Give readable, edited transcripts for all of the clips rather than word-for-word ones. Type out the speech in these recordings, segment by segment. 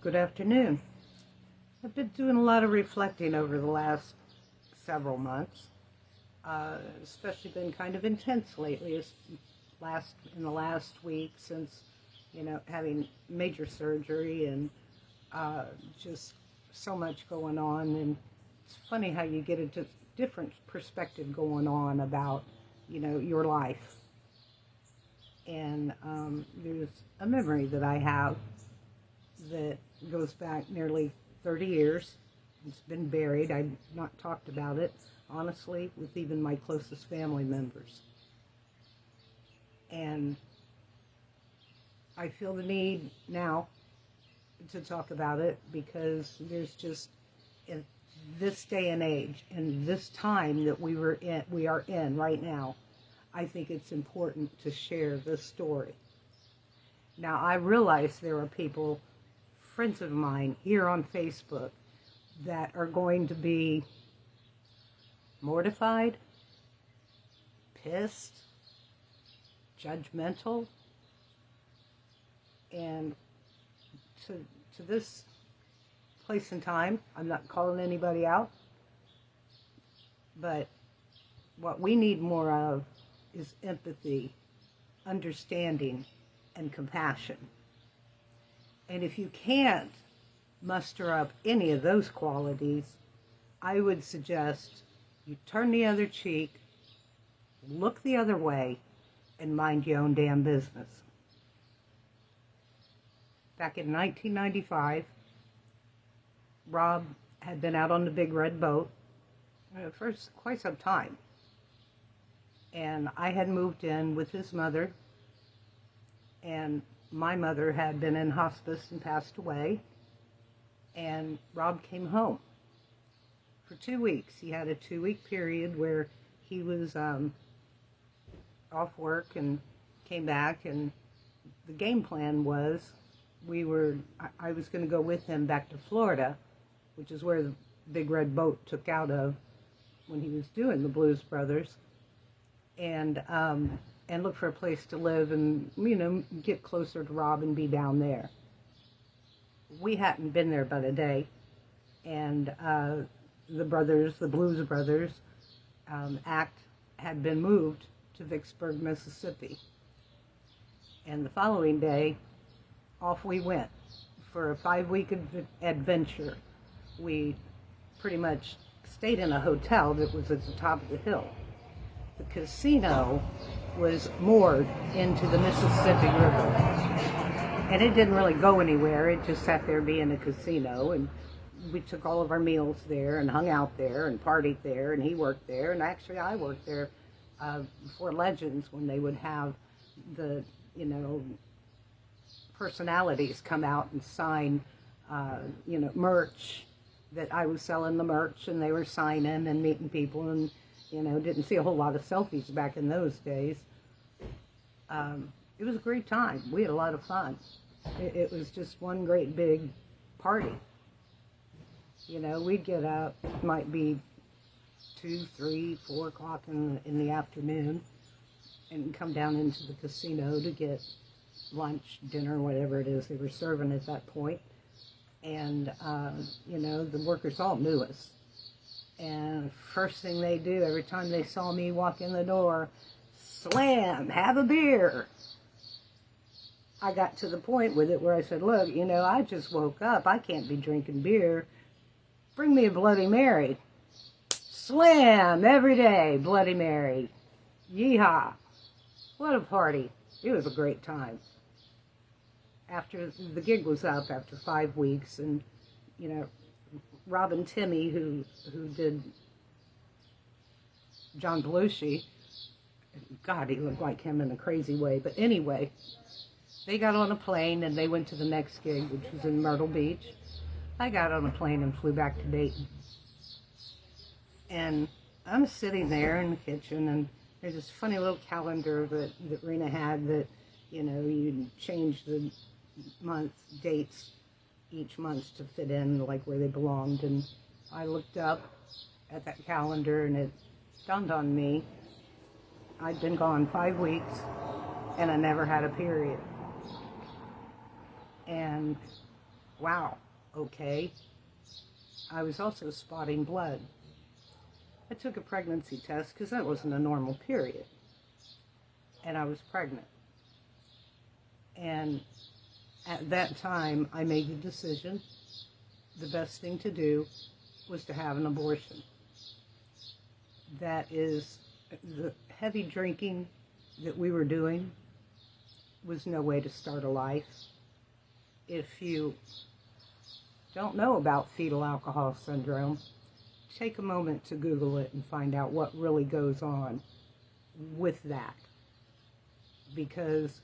Good afternoon. I've been doing a lot of reflecting over the last several months. Especially been kind of intense lately, in the last week since, having major surgery and just so much going on. And it's funny how you get a different perspective going on about, your life. And there's a memory that I have that goes back nearly 30 years. It's been buried. I've not talked about it, honestly, with even my closest family members. And I feel the need now to talk about it because there's just, in this day and age, in this time that we are in right now, I think it's important to share this story. Now, I realize there are people, friends of mine here on Facebook, that are going to be mortified, pissed, judgmental, and to this place and time, I'm not calling anybody out, but what we need more of is empathy, understanding, and compassion. And if you can't muster up any of those qualities, I would suggest you turn the other cheek, look the other way, and mind your own damn business. Back in 1995, Rob had been out on the big red boat for quite some time. And I had moved in with his mother, and my mother had been in hospice and passed away, and Rob came home for 2 weeks. He had a 2-week period where he was off work and came back, and the game plan was I was going to go with him back to Florida, which is where the big red boat took out of when he was doing the Blues Brothers, and look for a place to live and, get closer to Rob and be down there. We hadn't been there but a day, and the Blues Brothers act had been moved to Vicksburg, Mississippi. And the following day, off we went for a 5-week adventure. We pretty much stayed in a hotel that was at the top of the hill. The casino was moored into the Mississippi River, and it didn't really go anywhere. It just sat there being a casino, and we took all of our meals there and hung out there and partied there, and he worked there, and actually I worked there for Legends when they would have the personalities come out and sign merch, that I was selling the merch and they were signing and meeting people, and didn't see a whole lot of selfies back in those days. It was a great time. We had a lot of fun. It was just one great big party. We'd get up, it might be 2, 3, 4 o'clock in the afternoon, and come down into the casino to get lunch, dinner, whatever it is they were serving at that point. And, the workers all knew us. And first thing they do, every time they saw me walk in the door, slam, have a beer. I got to the point with it where I said, look, I just woke up. I can't be drinking beer. Bring me a Bloody Mary. Slam, every day, Bloody Mary. Yeehaw. What a party. It was a great time. After the gig was up after 5 weeks, and, Rob and Timmy, who did John Belushi, God, he looked like him in a crazy way. But anyway, they got on a plane and they went to the next gig, which was in Myrtle Beach. I got on a plane and flew back to Dayton. And I'm sitting there in the kitchen, and there's this funny little calendar that Rena had that, you change the dates each month to fit in like where they belonged. And I looked up at that calendar, and it dawned on me I'd been gone 5 weeks and I never had a period. And wow, okay. I was also spotting blood. I took a pregnancy test because that wasn't a normal period. And I was pregnant. And at that time, I made the decision the best thing to do was to have an abortion. That is, the heavy drinking that we were doing was no way to start a life. If you don't know about fetal alcohol syndrome, take a moment to Google it and find out what really goes on with that. Because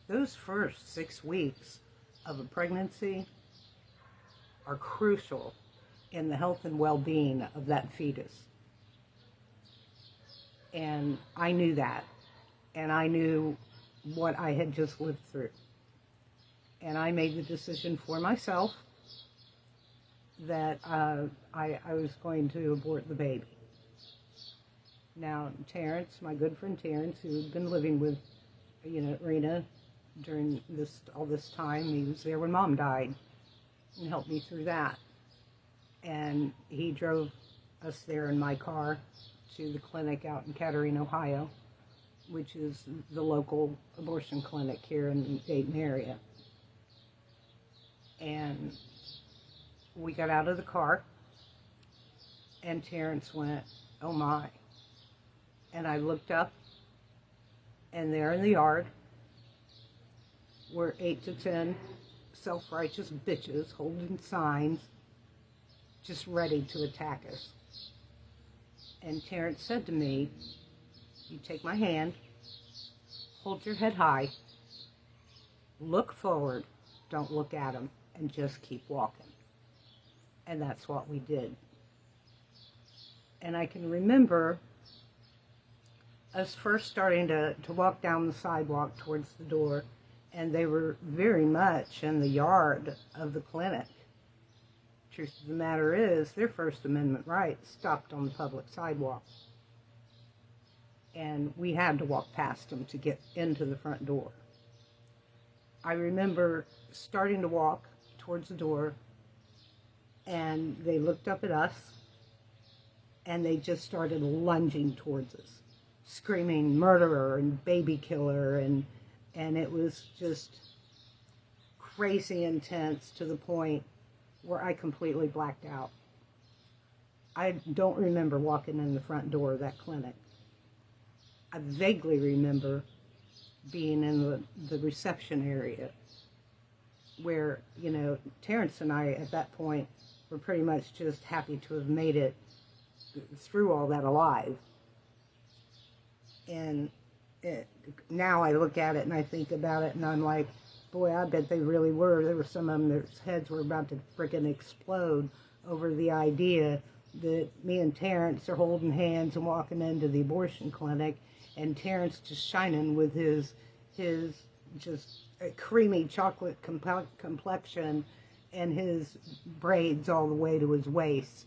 those first 6 weeks of a pregnancy are crucial in the health and well-being of that fetus. And I knew that. And I knew what I had just lived through. And I made the decision for myself that I was going to abort the baby. Now, Terrence, my good friend Terrence, who had been living with, Rena during all this time, he was there when Mom died and helped me through that. And he drove us there in my car to the clinic out in Kettering, Ohio, which is the local abortion clinic here in the Dayton area. And we got out of the car, and Terrence went, "Oh my." And I looked up, and there in the yard were 8 to 10 self-righteous bitches holding signs, just ready to attack us. And Terrence said to me, "You take my hand, hold your head high, look forward, don't look at them, and just keep walking." And that's what we did. And I can remember us first starting to walk down the sidewalk towards the door, and they were very much in the yard of the clinic. Truth of the matter is, their First Amendment rights stopped on the public sidewalk. And we had to walk past them to get into the front door. I remember starting to walk towards the door, and they looked up at us, and they just started lunging towards us, screaming murderer and baby killer, and it was just crazy intense to the point where I completely blacked out. I don't remember walking in the front door of that clinic. I vaguely remember being in the reception area where, Terrence and I at that point were pretty much just happy to have made it through all that alive. And now I look at it and I think about it and I'm like, boy, I bet they really were. There were some of them, their heads were about to freaking explode over the idea that me and Terrence are holding hands and walking into the abortion clinic, and Terrence just shining with his just creamy chocolate complexion and his braids all the way to his waist.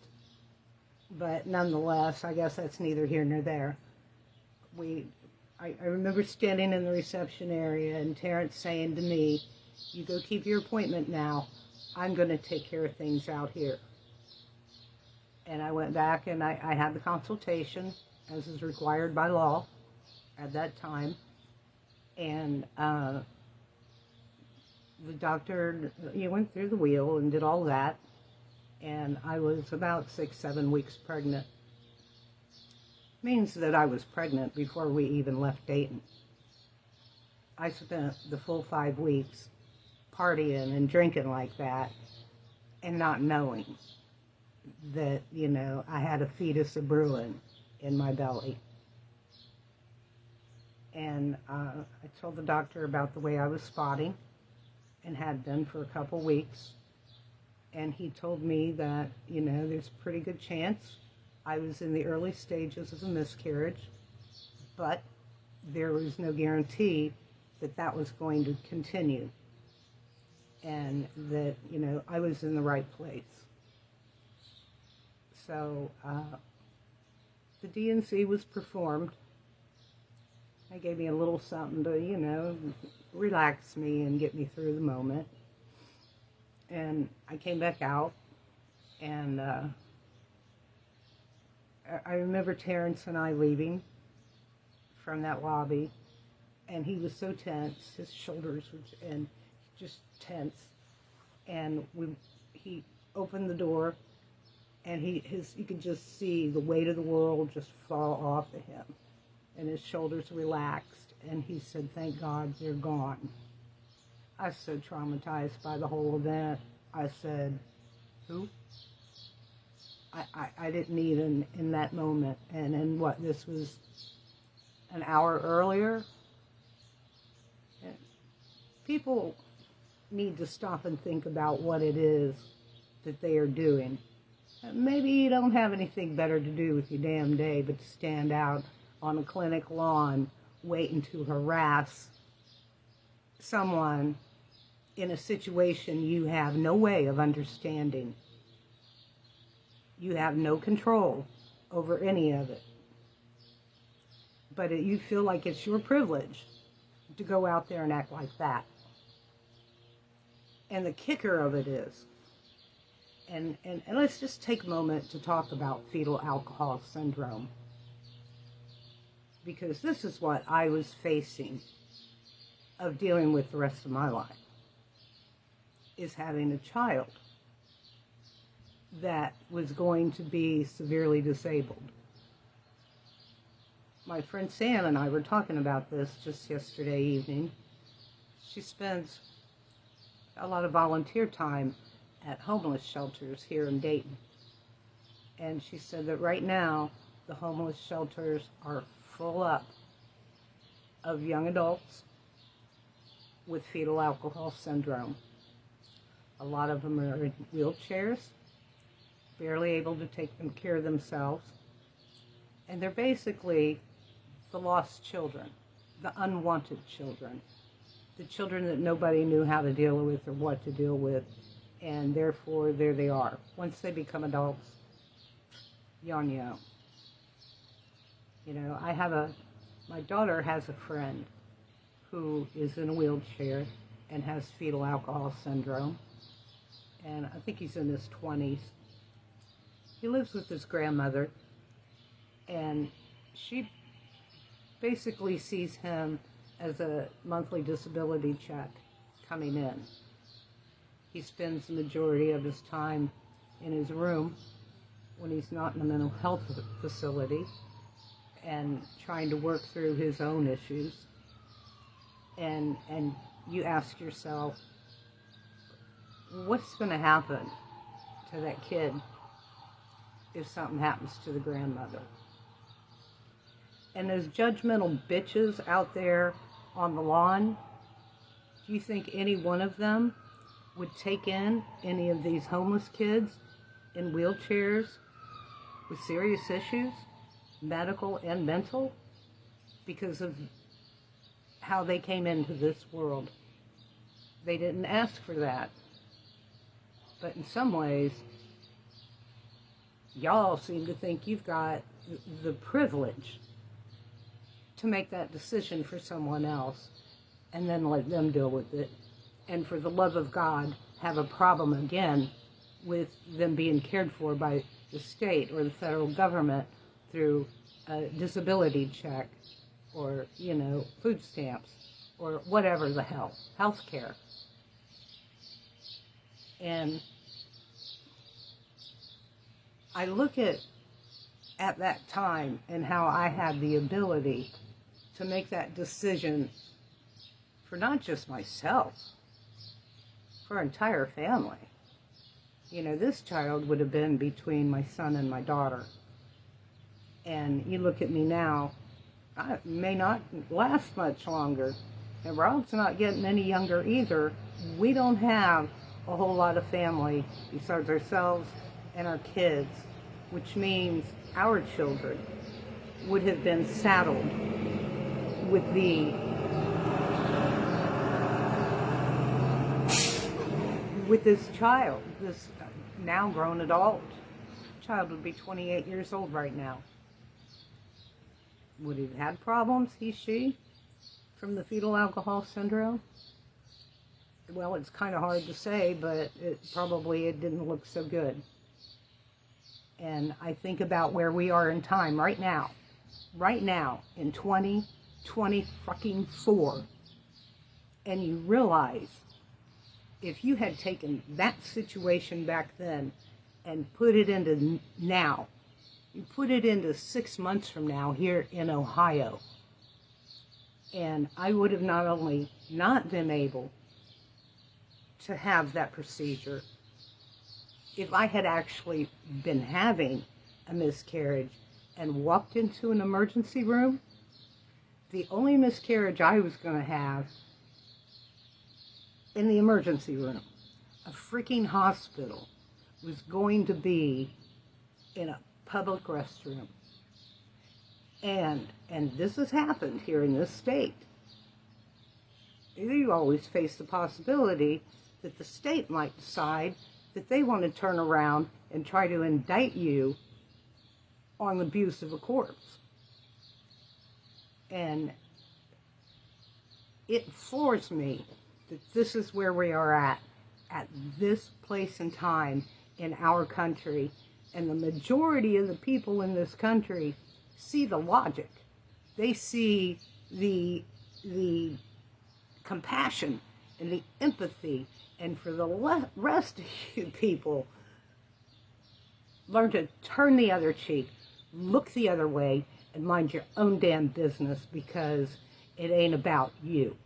But nonetheless, I guess that's neither here nor there. I remember standing in the reception area and Terrence saying to me, "You go keep your appointment now. I'm going to take care of things out here." And I went back and I had the consultation, as is required by law at that time. And the doctor, went through the wheel and did all that. And I was about 6-7 weeks pregnant. Means that I was pregnant before we even left Dayton. I spent the full 5 weeks partying and drinking like that and not knowing that, I had a fetus a-brewing in my belly. And I told the doctor about the way I was spotting and had been for a couple weeks. And he told me that, there's a pretty good chance I was in the early stages of a miscarriage, but there was no guarantee that that was going to continue and that, I was in the right place. So the D&C was performed. They gave me a little something to, relax me and get me through the moment. And I came back out, and I remember Terrence and I leaving from that lobby, and he was so tense, his shoulders were and just tense, and he opened the door, and you could just see the weight of the world just fall off of him, and his shoulders relaxed, and he said, "Thank God they're gone." I was so traumatized by the whole event. I said, "Who?" I didn't even in that moment. And then what, this was an hour earlier? And people need to stop and think about what it is that they are doing. Maybe you don't have anything better to do with your damn day but to stand out on a clinic lawn waiting to harass someone in a situation you have no way of understanding. You have no control over any of it. But you feel like it's your privilege to go out there and act like that. And the kicker of it is, and let's just take a moment to talk about fetal alcohol syndrome. Because this is what I was facing of dealing with the rest of my life, is having a child that was going to be severely disabled. My friend Sam and I were talking about this just yesterday evening. She spends a lot of volunteer time at homeless shelters here in Dayton. And she said that right now, the homeless shelters are full up of young adults with fetal alcohol syndrome. A lot of them are in wheelchairs, barely able to take care of themselves. And they're basically the lost children, the unwanted children, the children that nobody knew how to deal with or what to deal with, and therefore there they are. Once they become adults, yon-yo. You know, my daughter has a friend who is in a wheelchair and has fetal alcohol syndrome, and I think he's in his 20s. He lives with his grandmother, and she basically sees him as a monthly disability check coming in. He spends the majority of his time in his room when he's not in a mental health facility and trying to work through his own issues. And you ask yourself, what's going to happen to that kid if something happens to the grandmother? And those judgmental bitches out there on the lawn, do you think any one of them would take in any of these homeless kids in wheelchairs with serious issues, medical and mental, because of how they came into this world? They didn't ask for that. But in some ways, y'all seem to think you've got the privilege to make that decision for someone else and then let them deal with it. And for the love of God, have a problem again with them being cared for by the state or the federal government through a disability check or, you know, food stamps or whatever the hell, health care. And I look at that time and how I had the ability to make that decision for not just myself, for our entire family. You know, this child would have been between my son and my daughter. And you look at me now, I may not last much longer. And Rob's not getting any younger either. We don't have a whole lot of family besides ourselves and our kids, which means our children would have been saddled with this child, this now grown adult. Child would be 28 years old right now. Would he have had problems, she, from the fetal alcohol syndrome? well, it's kind of hard to say, but it didn't look so good. And I think about where we are in time right now in 2024, and you realize if you had taken that situation back then and put it into now, you put it into 6 months from now here in Ohio, and I would have not only not been able to have that procedure, if I had actually been having a miscarriage and walked into an emergency room, the only miscarriage I was going to have in the emergency room, a freaking hospital, was going to be in a public restroom. And this has happened here in this state. You always face the possibility that the state might decide that they want to turn around and try to indict you on abuse of a corpse. And it floors me that this is where we are at this place and time in our country. And the majority of the people in this country see the logic. They see the compassion and the empathy. And for the rest of you people, learn to turn the other cheek, look the other way, and mind your own damn business, because it ain't about you.